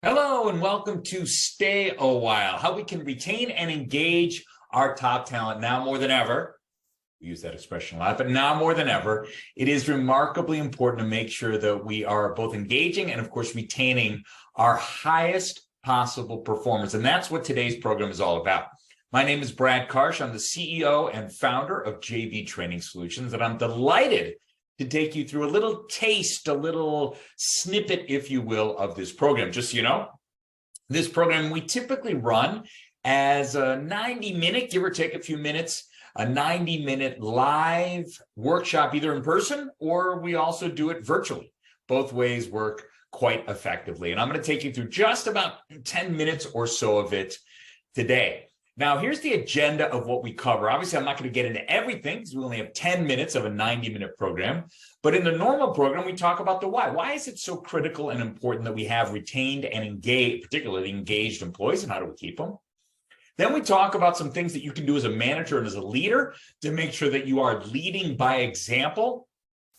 Hello and welcome to Stay a While, how we can retain and engage our top talent now more than ever. We use that expression a lot, but now more than ever, it is remarkably important to make sure that we are both engaging and, of course, retaining our highest possible performance. And that's what today's program is all about. My name is Brad Karsh. I'm the CEO and founder of JV Training Solutions, and I'm delighted to take you through a little taste, a little snippet, if you will, of this program. Just so you know, this program we typically run as a 90-minute, give or take a few minutes, a 90-minute live workshop, either in person or we also do it virtually. Both ways work quite effectively. And I'm going to take you through just about 10 minutes or so of it today. Now, here's the agenda of what we cover. Obviously, I'm not going to get into everything because we only have 10 minutes of a 90-minute program. But in the normal program, we talk about the why. Why is it so critical and important that we have retained and engaged, particularly engaged employees, and how do we keep them? Then we talk about some things that you can do as a manager and as a leader to make sure that you are leading by example,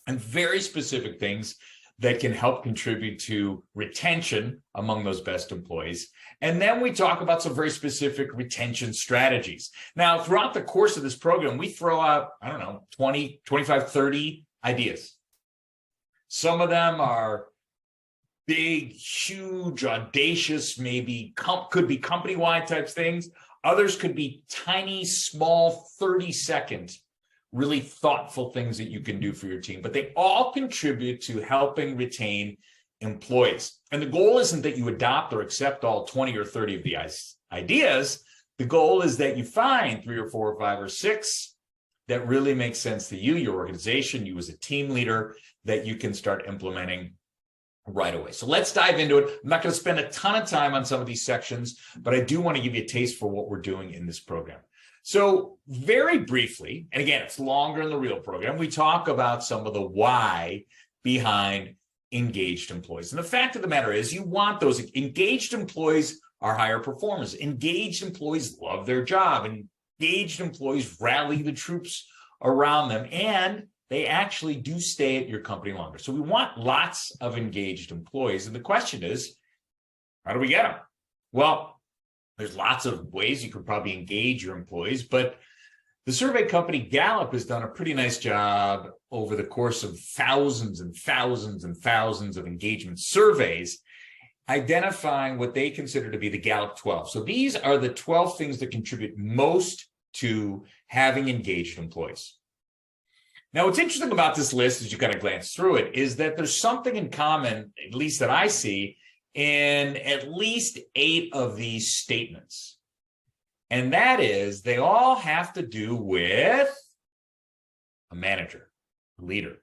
and very specific things that can help contribute to retention among those best employees. And then we talk about some very specific retention strategies. Now, throughout the course of this program, we throw out, 20, 25, 30 ideas. Some of them are big, huge, audacious, maybe could be company-wide types things. Others could be tiny, small, 30-second, really thoughtful things that you can do for your team. But they all contribute to helping retain employees. And the goal isn't that you adopt or accept all 20 or 30 of the ideas. The goal is that you find 3 or 4 or 5 or 6 that really make sense to you, your organization, you as a team leader, that you can start implementing right away. So let's dive into it. I'm not going to spend a ton of time on some of these sections, but I do want to give you a taste for what we're doing in this program. So very briefly, and again, it's longer in the real program, we talk about some of the why behind engaged employees. And the fact of the matter is you want those engaged employees are higher performers. Engaged employees love their job. Engaged employees rally the troops around them, and they actually do stay at your company longer. So we want lots of engaged employees. And the question is, how do we get them? Well, there's lots of ways you could probably engage your employees, but the survey company Gallup has done a pretty nice job over the course of thousands and thousands and thousands of engagement surveys, identifying what they consider to be the Gallup 12. So these are the 12 things that contribute most to having engaged employees. Now, what's interesting about this list, as you kind of glance through it, is that there's something in common, at least that I see, in at least 8 of these statements. And that is, they all have to do with a manager, a leader.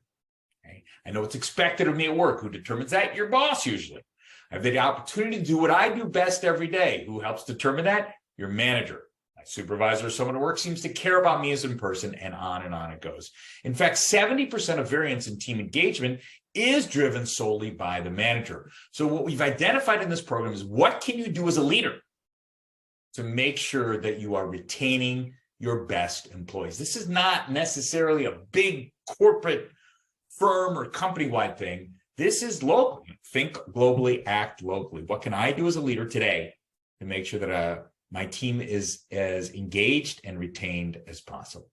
Okay? I know it's expected of me at work. Who determines that? Your boss, usually. I have the opportunity to do what I do best every day. Who helps determine that? Your manager. My supervisor or someone at work seems to care about me as a person, and on it goes. In fact, 70% of variance in team engagement is driven solely by the manager. So what we've identified in this program is what can you do as a leader to make sure that you are retaining your best employees. This is not necessarily a big corporate firm or company-wide thing. This is local. Think globally, act locally. What can I do as a leader today to make sure that my team is as engaged and retained as possible?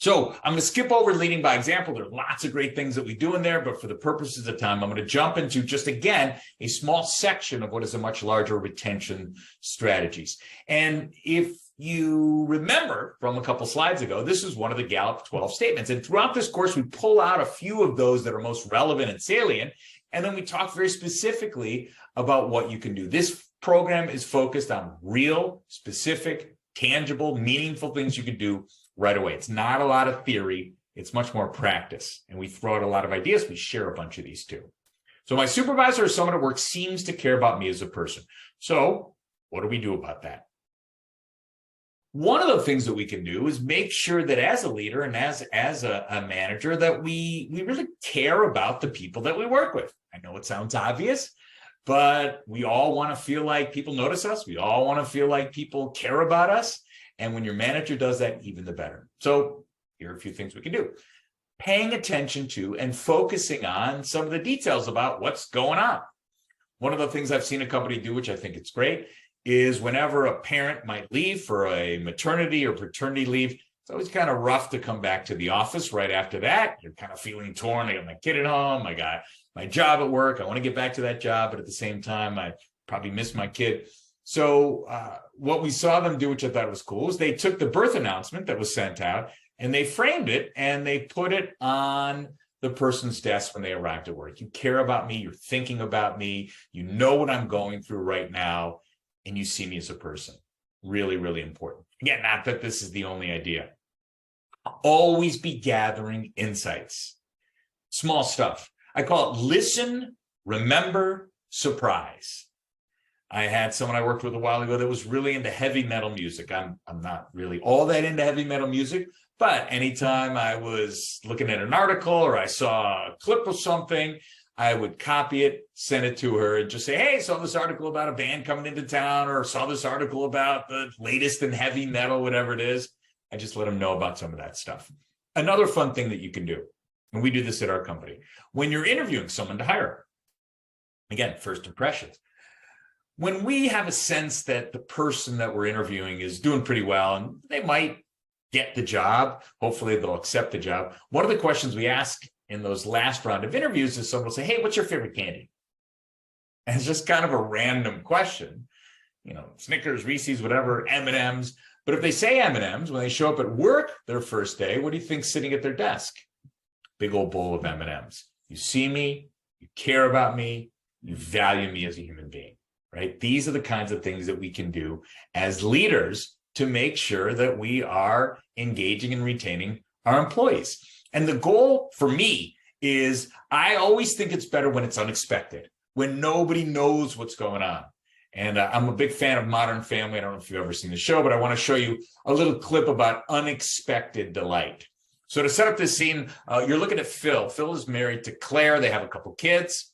So I'm going to skip over leading by example. There are lots of great things that we do in there, but for the purposes of time, I'm going to jump into just, again, a small section of what is a much larger retention strategies. And if you remember from a couple slides ago, this is one of the Gallup 12 statements. And throughout this course, we pull out a few of those that are most relevant and salient. And then we talk very specifically about what you can do. This program is focused on real, specific, tangible, meaningful things you can do right away. It's not a lot of theory. It's much more practice. And we throw out a lot of ideas. We share a bunch of these too. So my supervisor or someone at work seems to care about me as a person. So what do we do about that? One of the things that we can do is make sure that as a leader and as a manager that we really care about the people that we work with. I know it sounds obvious, but we all want to feel like people notice us. We all want to feel like people care about us. And when your manager does that, even the better. So here are a few things we can do. Paying attention to and focusing on some of the details about what's going on. One of the things I've seen a company do, which I think it's great, is whenever a parent might leave for a maternity or paternity leave, it's always kind of rough to come back to the office right after that. You're kind of feeling torn. I got my kid at home. I got my job at work. I want to get back to that job, but at the same time, I probably miss my kid. So what we saw them do, which I thought was cool, is they took the birth announcement that was sent out and they framed it and they put it on the person's desk when they arrived at work. You care about me. You're thinking about me. You know what I'm going through right now. And you see me as a person. Really, really important. Again, not that this is the only idea. Always be gathering insights. Small stuff. I call it listen, remember, surprise. I had someone I worked with a while ago that was really into heavy metal music. I'm not really all that into heavy metal music, but anytime I was looking at an article or I saw a clip of something, I would copy it, send it to her, and just say, hey, saw this article about a band coming into town, or saw this article about the latest in heavy metal, whatever it is. I just let them know about some of that stuff. Another fun thing that you can do, and we do this at our company, when you're interviewing someone to hire, again, first impressions. When we have a sense that the person that we're interviewing is doing pretty well and they might get the job, hopefully they'll accept the job, one of the questions we ask in those last round of interviews is someone will say, hey, what's your favorite candy? And it's just kind of a random question, Snickers, Reese's, whatever, M&Ms. But if they say M&Ms, when they show up at work their first day, what do you think's sitting at their desk? Big old bowl of M&Ms. You see me, you care about me, you value me as a human being, right? These are the kinds of things that we can do as leaders to make sure that we are engaging and retaining our employees. And the goal for me is I always think it's better when it's unexpected, when nobody knows what's going on. And I'm a big fan of Modern Family. I don't know if you've ever seen the show, but I want to show you a little clip about unexpected delight. So to set up this scene, you're looking at Phil. Phil is married to Claire. They have a couple kids.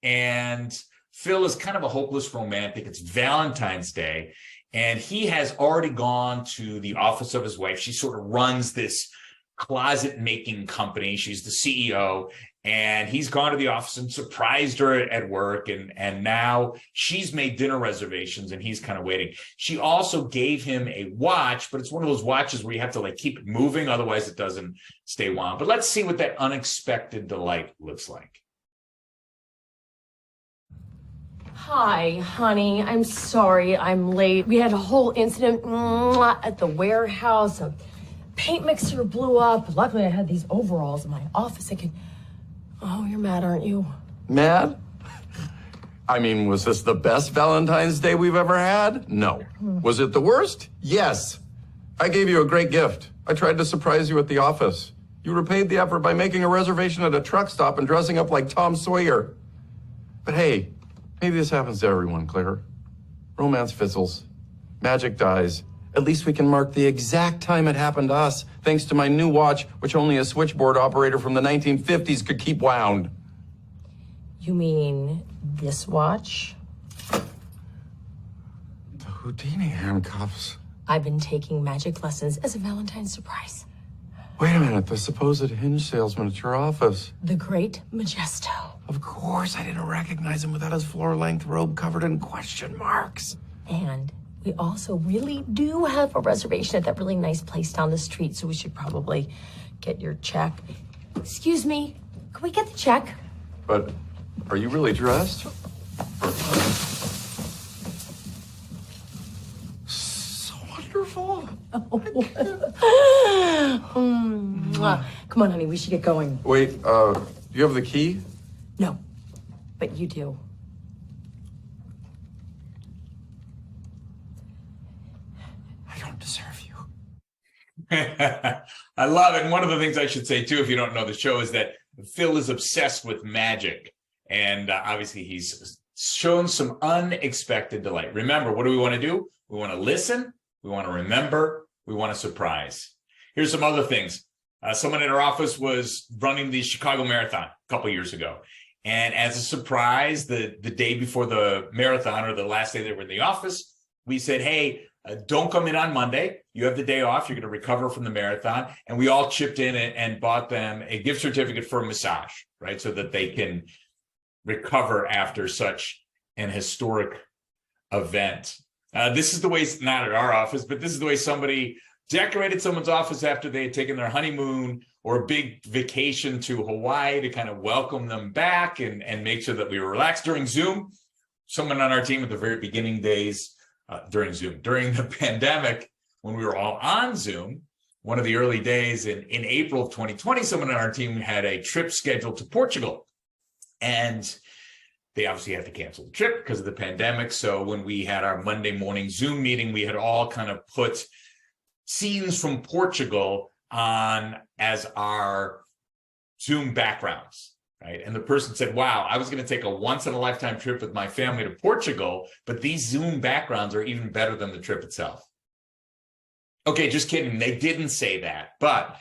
And Phil is kind of a hopeless romantic. It's Valentine's Day. And he has already gone to the office of his wife. She sort of runs this closet making company. She's the CEO, and he's gone to the office and surprised her at work. And now she's made dinner reservations and he's kind of waiting. She also gave him a watch, but it's one of those watches where you have to keep it moving. Otherwise it doesn't stay wound. But let's see what that unexpected delight looks like. Hi, honey. I'm sorry I'm late. We had a whole incident at the warehouse. A paint mixer blew up. Luckily, I had these overalls in my office. Oh, you're mad, aren't you? Mad? I mean, was this the best Valentine's Day we've ever had? No. Was it the worst? Yes. I gave you a great gift. I tried to surprise you at the office. You repaid the effort by making a reservation at a truck stop and dressing up like Tom Sawyer. But hey, maybe this happens to everyone, Claire. Romance fizzles. Magic dies. At least we can mark the exact time it happened to us, thanks to my new watch, which only a switchboard operator from the 1950s could keep wound. You mean this watch? The Houdini handcuffs. I've been taking magic lessons as a Valentine's surprise. Wait a minute, the supposed hinge salesman at your office. The Great Majesto. Of course, I didn't recognize him without his floor-length robe covered in question marks. And we also really do have a reservation at that really nice place down the street, so we should probably get your check. Excuse me, can we get the check? But are you really dressed? So wonderful. Come on, honey, we should get going. Wait, do you have the key? No, but you do. I don't deserve you. I love it. And one of the things I should say, too, if you don't know the show, is that Phil is obsessed with magic. And obviously, he's shown some unexpected delight. Remember, what do we want to do? We want to listen. We want to remember. We want to surprise. Here's some other things. Someone in our office was running the Chicago Marathon a couple years ago. And as a surprise, the day before the marathon, or the last day they were in the office, we said, hey, don't come in on Monday. You have the day off. You're going to recover from the marathon. And we all chipped in and bought them a gift certificate for a massage, right? So that they can recover after such and historic event. This is the way, not at our office, but this is the way somebody decorated someone's office after they had taken their honeymoon or a big vacation to Hawaii to kind of welcome them back and make sure that we were relaxed during Zoom. Someone on our team at the very beginning days during the pandemic, when we were all on Zoom, one of the early days in April of 2020, someone on our team had a trip scheduled to Portugal. And they obviously had to cancel the trip because of the pandemic. So when we had our Monday morning Zoom meeting, we had all kind of put scenes from Portugal on as our Zoom backgrounds, right? And the person said, wow, I was going to take a once-in-a-lifetime trip with my family to Portugal, but these Zoom backgrounds are even better than the trip itself. Okay, just kidding. They didn't say that, but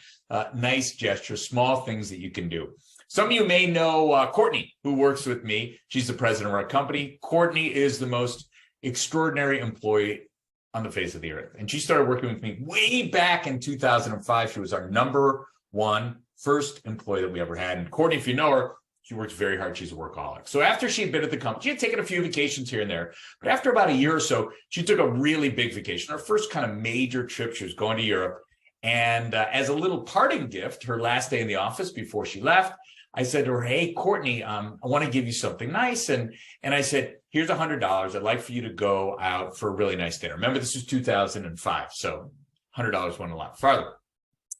nice gesture, small things that you can do. Some of you may know Courtney, who works with me. She's the president of our company. Courtney is the most extraordinary employee on the face of the earth. And she started working with me way back in 2005. She was our #1 first employee that we ever had. And Courtney, if you know her, she works very hard. She's a workaholic. So after she'd been at the company, she had taken a few vacations here and there. But after about a year or so, she took a really big vacation. Her first kind of major trip, she was going to Europe. And as a little parting gift, her last day in the office before she left, I said to her, hey, Courtney, I want to give you something nice. And I said, here's $100. I'd like for you to go out for a really nice dinner. Remember, this was 2005. So $100 went a lot farther.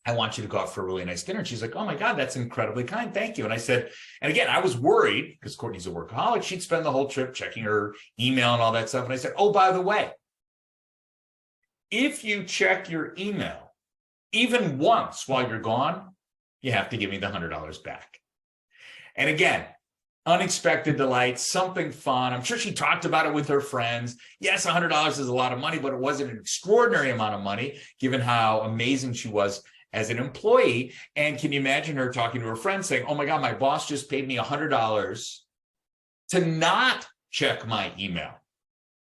I want you to go out for a really nice dinner. And she's like, oh my God, that's incredibly kind. Thank you. And I said, and again, I was worried because Courtney's a workaholic. She'd spend the whole trip checking her email and all that stuff. And I said, oh, by the way, if you check your email even once while you're gone, you have to give me the $100 back. And again, unexpected delight, something fun. I'm sure she talked about it with her friends. Yes, $100 is a lot of money, but it wasn't an extraordinary amount of money, given how amazing she was as an employee. And can you imagine her talking to her friends saying, oh my God, my boss just paid me $100 to not check my email.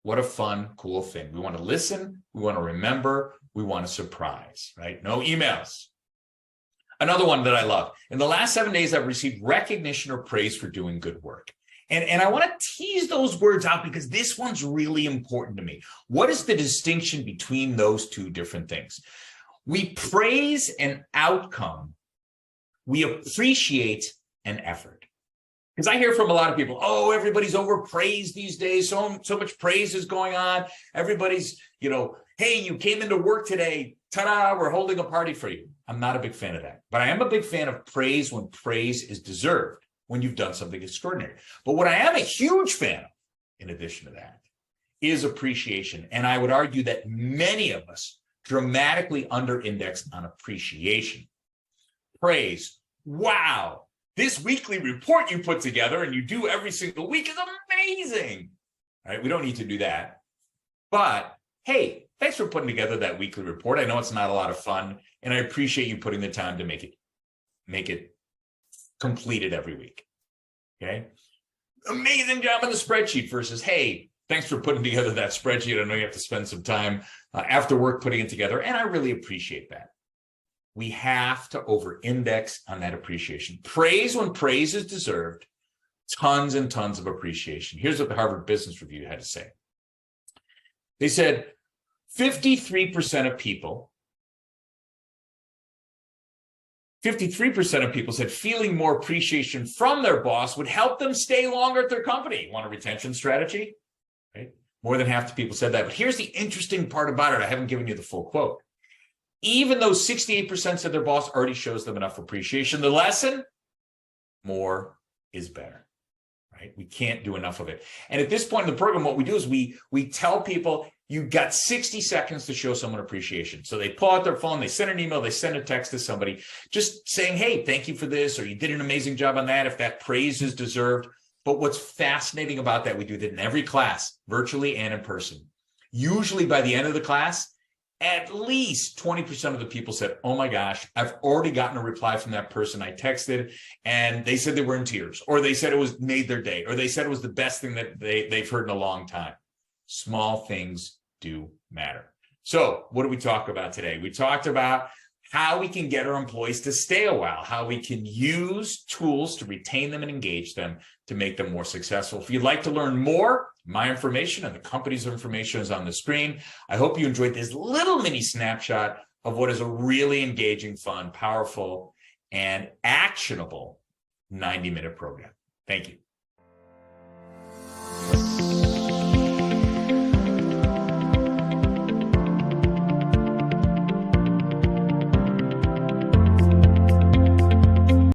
What a fun, cool thing. We want to listen. We want to remember. We want to surprise, right? No emails. Another one that I love. In the last 7 days, I've received recognition or praise for doing good work. And I want to tease those words out because this one's really important to me. What is the distinction between those two different things? We praise an outcome. We appreciate an effort. Because I hear from a lot of people, oh, everybody's overpraised these days. So much praise is going on. Everybody's, hey, you came into work today. Ta-da, we're holding a party for you. I'm not a big fan of that. But I am a big fan of praise when praise is deserved, when you've done something extraordinary. But what I am a huge fan of, in addition to that, is appreciation. And I would argue that many of us dramatically under-index on appreciation. Praise. Wow, this weekly report you put together and you do every single week is amazing. All right, we don't need to do that. But hey, thanks for putting together that weekly report. I know it's not a lot of fun, and I appreciate you putting the time to make it completed every week. Okay? Amazing job on the spreadsheet versus, hey, thanks for putting together that spreadsheet. I know you have to spend some time after work putting it together, and I really appreciate that. We have to over-index on that appreciation. Praise when praise is deserved, tons and tons of appreciation. Here's what the Harvard Business Review had to say. They said 53% of people said feeling more appreciation from their boss would help them stay longer at their company. Want a retention strategy? Right? More than half the people said that. But here's the interesting part about it. I haven't given you the full quote. Even though 68% said their boss already shows them enough appreciation, the lesson, more is better. Right? We can't do enough of it. And at this point in the program, what we do is we tell people, you got 60 seconds to show someone appreciation. So they pull out their phone, they send an email, they send a text to somebody just saying, hey, thank you for this, or you did an amazing job on that, if that praise is deserved. But what's fascinating about that, we do that in every class, virtually and in person. Usually by the end of the class, at least 20% of the people said, oh my gosh, I've already gotten a reply from that person I texted, and they said they were in tears, or they said it was made their day, or they said it was the best thing that they've heard in a long time. Small things do matter. So what did we talk about today? We talked about how we can get our employees to stay a while, how we can use tools to retain them and engage them to make them more successful. If you'd like to learn more My information and the company's information is on the screen. I hope you enjoyed this little mini snapshot of what is a really engaging, fun, powerful, and actionable 90-minute program. Thank you.